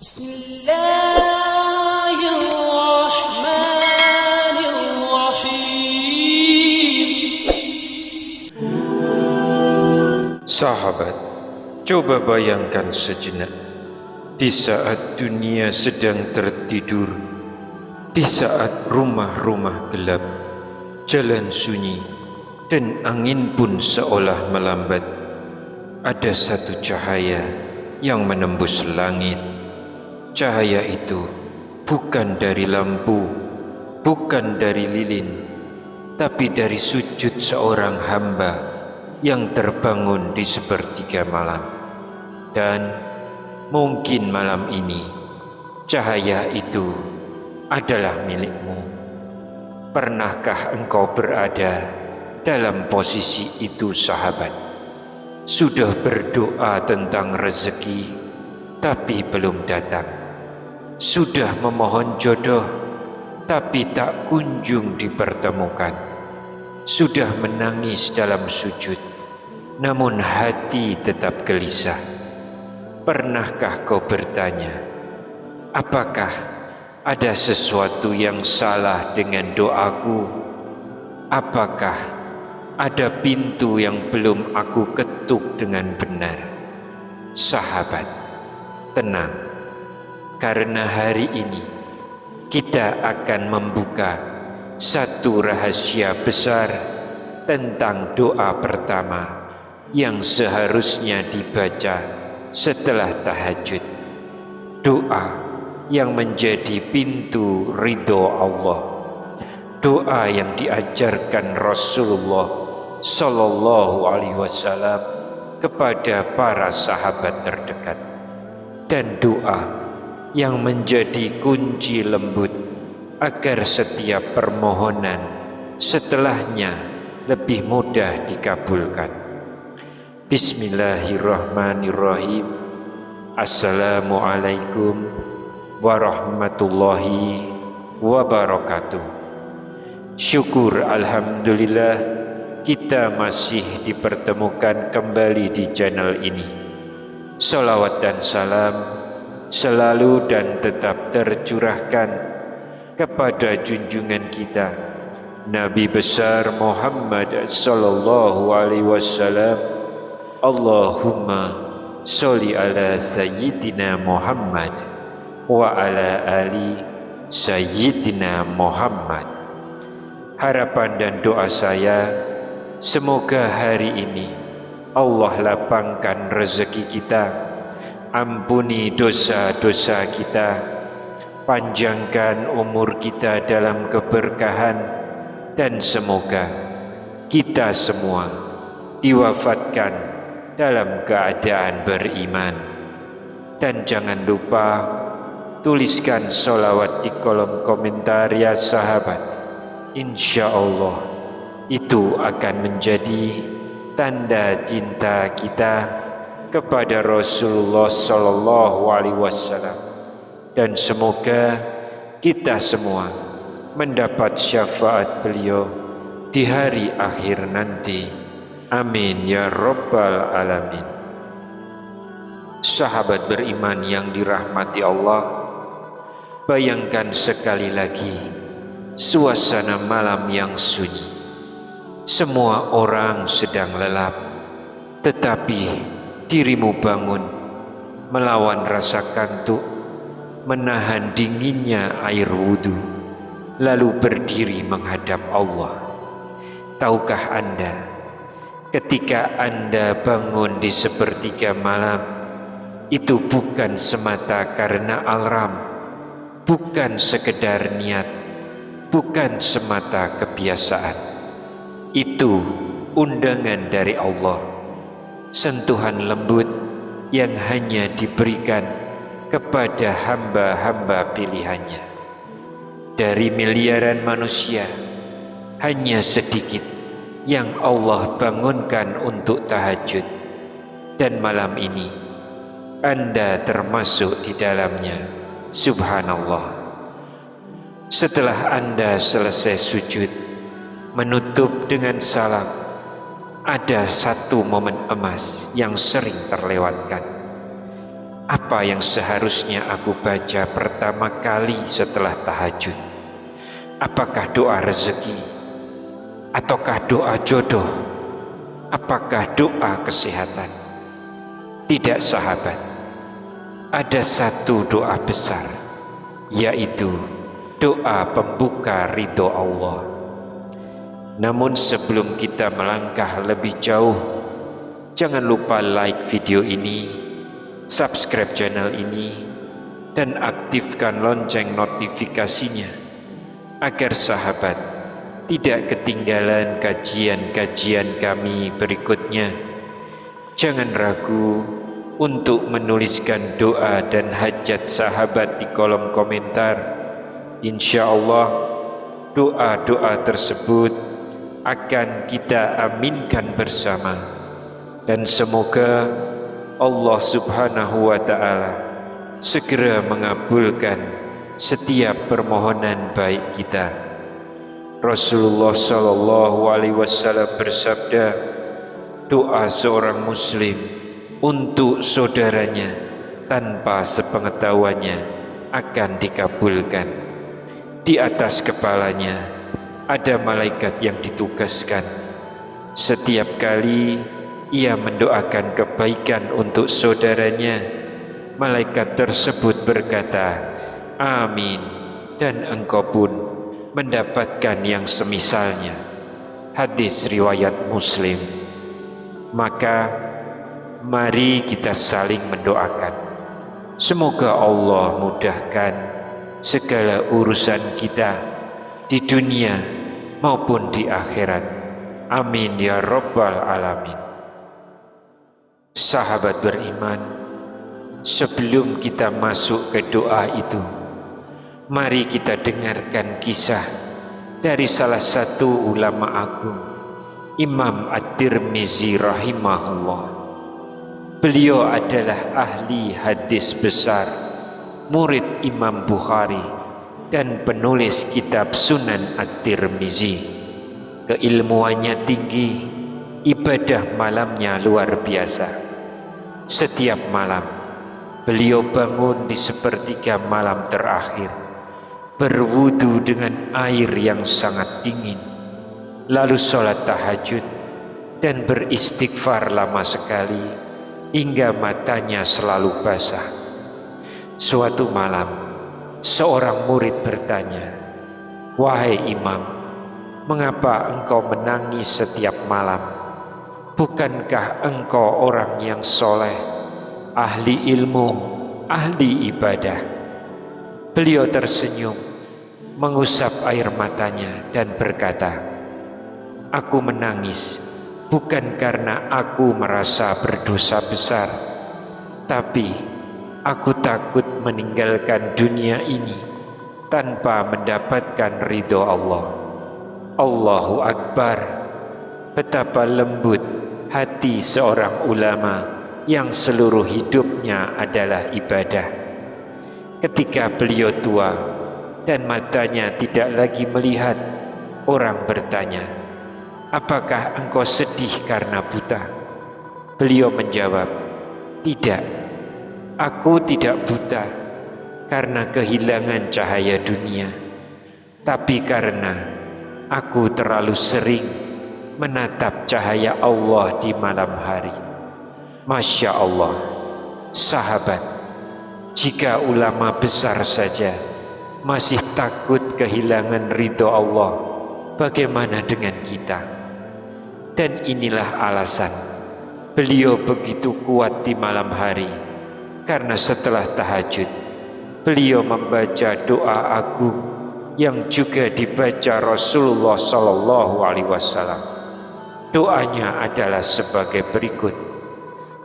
Bismillahirrahmanirrahim. Sahabat, coba bayangkan sejenak di saat dunia sedang tertidur, di saat rumah-rumah gelap, jalan sunyi, dan angin pun seolah melambat, ada satu cahaya yang menembus langit. Cahaya itu bukan dari lampu, bukan dari lilin, tapi dari sujud seorang hamba yang terbangun di sepertiga malam. Dan mungkin malam ini cahaya itu adalah milikmu. Pernahkah engkau berada dalam posisi itu, sahabat? Sudah berdoa tentang rezeki, tapi belum datang. Sudah memohon jodoh, tapi tak kunjung dipertemukan. Sudah menangis dalam sujud, namun hati tetap gelisah. Pernahkah kau bertanya, apakah ada sesuatu yang salah dengan doaku? Apakah ada pintu yang belum aku ketuk dengan benar? Sahabat, tenang, karena hari ini kita akan membuka satu rahasia besar tentang doa pertama yang seharusnya dibaca setelah tahajud. Doa yang menjadi pintu ridho Allah. Doa yang diajarkan Rasulullah Sallallahu Alaihi Wasallam kepada para sahabat terdekat. Dan doa yang menjadi kunci lembut agar setiap permohonan setelahnya lebih mudah dikabulkan. Bismillahirrahmanirrahim. Assalamualaikum warahmatullahi wabarakatuh. Syukur alhamdulillah kita masih dipertemukan kembali di channel ini. Salawat dan salam selalu dan tetap tercurahkan kepada junjungan kita Nabi besar Muhammad sallallahu alaihi wasallam. Allahumma sholli ala sayyidina Muhammad wa ala ali sayyidina Muhammad. Harapan dan doa saya, semoga hari ini Allah lapangkan rezeki kita, ampuni dosa-dosa kita, panjangkan umur kita dalam keberkahan, dan semoga kita semua diwafatkan dalam keadaan beriman. Dan jangan lupa tuliskan sholawat di kolom komentar ya sahabat. Insya Allah itu akan menjadi tanda cinta kita kepada Rasulullah Sallallahu Alaihi Wasallam, dan semoga kita semua mendapat syafaat beliau di hari akhir nanti. Amin ya Rabbal Alamin. Sahabat beriman yang dirahmati Allah, bayangkan sekali lagi suasana malam yang sunyi. Semua orang sedang lelap, tetapi dirimu bangun, melawan rasa kantuk, menahan dinginnya air wudhu, lalu berdiri menghadap Allah. Tahukah Anda, ketika Anda bangun di sepertiga malam, itu bukan semata karena alarm, bukan sekedar niat, bukan semata kebiasaan. Itu undangan dari Allah, sentuhan lembut yang hanya diberikan kepada hamba-hamba pilihannya. Dari miliaran manusia, hanya sedikit yang Allah bangunkan untuk tahajud. Dan malam ini Anda termasuk di dalamnya. Subhanallah. Setelah Anda selesai sujud, menutup dengan salam, ada satu momen emas yang sering terlewatkan. Apa yang seharusnya aku baca pertama kali setelah tahajud? Apakah doa rezeki? Ataukah doa jodoh? Apakah doa kesehatan? Tidak sahabat, ada satu doa besar, yaitu doa pembuka ridho Allah. Namun sebelum kita melangkah lebih jauh, jangan lupa like video ini, subscribe channel ini, dan aktifkan lonceng notifikasinya agar sahabat tidak ketinggalan kajian-kajian kami berikutnya. Jangan ragu untuk menuliskan doa dan hajat sahabat di kolom komentar. Insya Allah doa-doa tersebut akan kita aminkan bersama, dan semoga Allah Subhanahu wa Ta'ala segera mengabulkan setiap permohonan baik kita. Rasulullah Shallallahu Alaihi Wasallam bersabda, doa seorang muslim untuk saudaranya tanpa sepengetahuannya akan dikabulkan. Di atas kepalanya ada malaikat yang ditugaskan. Setiap kali ia mendoakan kebaikan untuk saudaranya, malaikat tersebut berkata, amin, dan engkau pun mendapatkan yang semisalnya. Hadis riwayat Muslim. Maka mari kita saling mendoakan. Semoga Allah mudahkan segala urusan kita di dunia maupun di akhirat. Amin ya rabbal alamin. Sahabat beriman, sebelum kita masuk ke doa itu, mari kita dengarkan kisah dari salah satu ulama agung, Imam At-Tirmizi rahimahullah. Beliau adalah ahli hadis besar, murid Imam Bukhari, dan penulis kitab Sunan At-Tirmizi. Keilmuannya tinggi, ibadah malamnya luar biasa. Setiap malam beliau bangun di sepertiga malam terakhir, berwudu dengan air yang sangat dingin, lalu sholat tahajud dan beristighfar lama sekali hingga matanya selalu basah. Suatu malam seorang murid bertanya, wahai imam, mengapa engkau menangis setiap malam? Bukankah engkau orang yang soleh, ahli ilmu, ahli ibadah? Beliau tersenyum, mengusap air matanya dan berkata, aku menangis bukan karena aku merasa berdosa besar, tapi aku takut meninggalkan dunia ini tanpa mendapatkan ridho Allah. Allahu Akbar. Betapa lembut hati seorang ulama yang seluruh hidupnya adalah ibadah. Ketika beliau tua dan matanya tidak lagi melihat, orang bertanya, apakah engkau sedih karena buta? Beliau menjawab, tidak, aku tidak buta karena kehilangan cahaya dunia, tapi karena aku terlalu sering menatap cahaya Allah di malam hari. Masya Allah, sahabat, jika ulama besar saja masih takut kehilangan ridho Allah, bagaimana dengan kita? Dan inilah alasan beliau begitu kuat di malam hari, karena setelah tahajud beliau membaca doa agung yang juga dibaca Rasulullah Sallallahu Alaihi Wasallam. Doanya adalah sebagai berikut,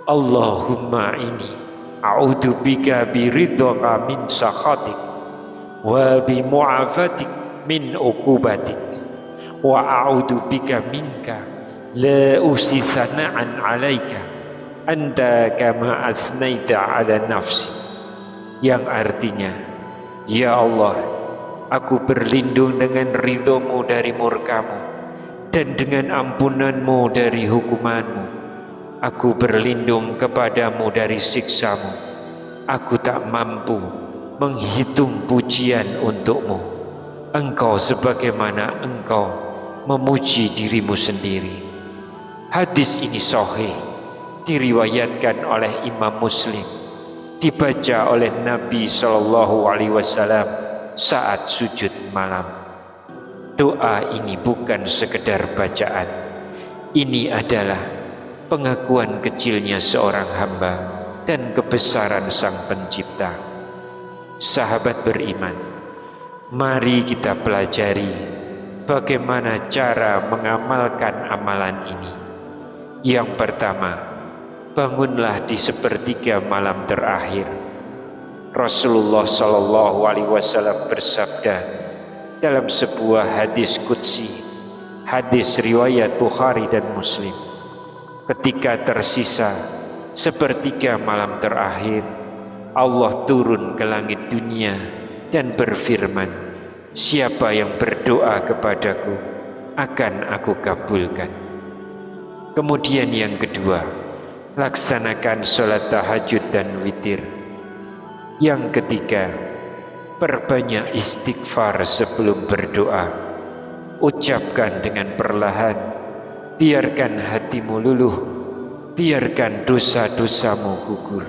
Allahumma inni a'udzu bika biridhaka min sakhatik wa bi mu'afatik min uqubatik wa a'udzu bika minka la usi thana'an 'alaika anta kama asnaita 'ala nafsi, yang artinya, ya Allah, aku berlindung dengan ridhomu dari murkamu dan dengan ampunanmu dari hukumanmu. Aku berlindung kepadamu dari siksamu, aku tak mampu menghitung pujian untukmu. Engkau sebagaimana engkau memuji dirimu sendiri. Hadis ini sahih, diriwayatkan oleh Imam Muslim, dibaca oleh Nabi SAW saat sujud malam. Doa ini bukan sekedar bacaan, ini adalah pengakuan kecilnya seorang hamba dan kebesaran Sang Pencipta. Sahabat beriman, mari kita pelajari bagaimana cara mengamalkan amalan ini. Yang pertama, bangunlah di sepertiga malam terakhir. Rasulullah SAW bersabda dalam sebuah hadis qudsi, hadis riwayat Bukhari dan Muslim, ketika tersisa sepertiga malam terakhir, Allah turun ke langit dunia dan berfirman, siapa yang berdoa kepadaku akan aku kabulkan. Kemudian yang kedua, laksanakan sholat tahajud dan witir. Yang ketiga, perbanyak istighfar sebelum berdoa. Ucapkan dengan perlahan, biarkan hatimu luluh, biarkan dosa-dosamu gugur.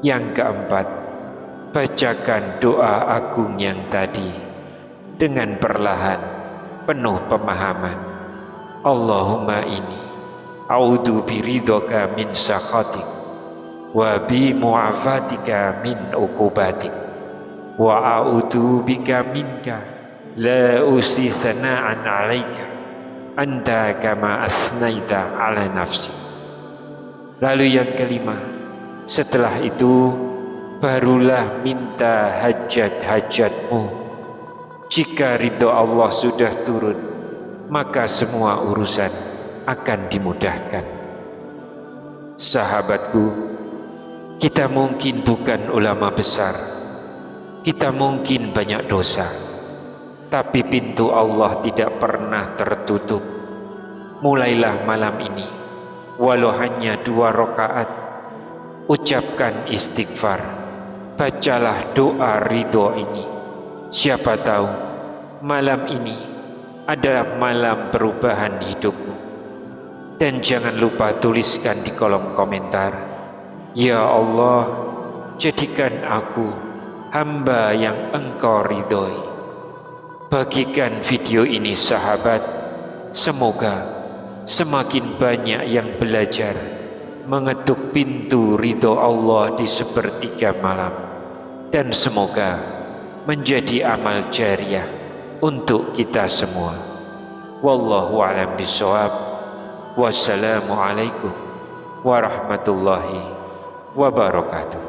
Yang keempat, bacakan doa agung yang tadi dengan perlahan, penuh pemahaman. Allahumma ini a'udzu biridhoka min sakhatik wa bi mu'afatika min uqubatik wa a'udzu bika minka la usi sana'an 'alaika anta kama asnaita 'ala nafsi. Lalu yang kelima, setelah itu barulah minta hajat-hajatmu. Jika ridho Allah sudah turun, maka semua urusan akan dimudahkan. Sahabatku, kita mungkin bukan ulama besar, kita mungkin banyak dosa, tapi pintu Allah tidak pernah tertutup. Mulailah malam ini, walau hanya 2 rakaat, ucapkan istighfar, bacalah doa ridho ini. Siapa tahu malam ini adalah malam perubahan hidupmu. Dan jangan lupa tuliskan di kolom komentar, ya Allah, jadikan aku hamba yang Engkau ridhoi. Bagikan video ini sahabat, semoga semakin banyak yang belajar mengetuk pintu ridho Allah di sepertiga malam, dan semoga menjadi amal jariah untuk kita semua. Wallahu a'lam bishawab. Wassalamualaikum warahmatullahi wabarakatuh.